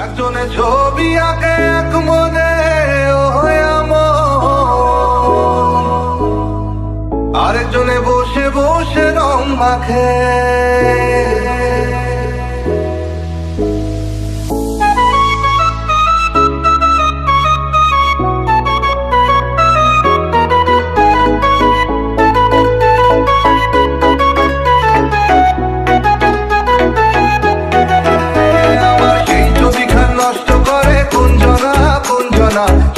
একজনে ছবি আঁকে এক মনে আরেকজনে বসে বসে রং মাখে।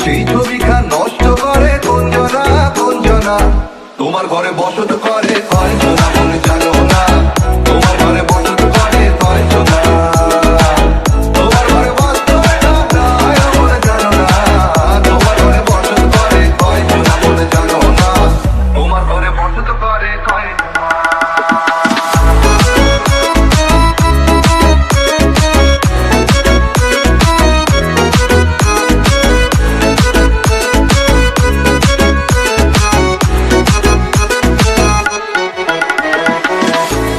সেই ছবিখান নষ্ট করে কোনজনা কোনজনা, তোমার ঘরে বসত করে কয়জনা মনে জানো না, তোমার ঘরে বসত করে কয়জনা, তোমার ঘরে বসত মনে জানো না, তোমার ঘরে বসত করে কয়জনা মনে জানো না, তোমার ঘরে বসত করে কয়জনা।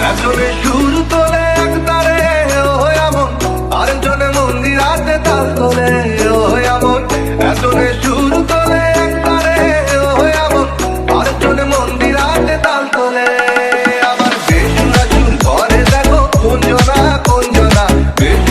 একজনে সুর তোলে একবারে এমন, আরেকজনে মন্দিরাতে তাল তোলে। আবার বেশ সুর করে দেখো কোনজনা কোনজনা, বেশ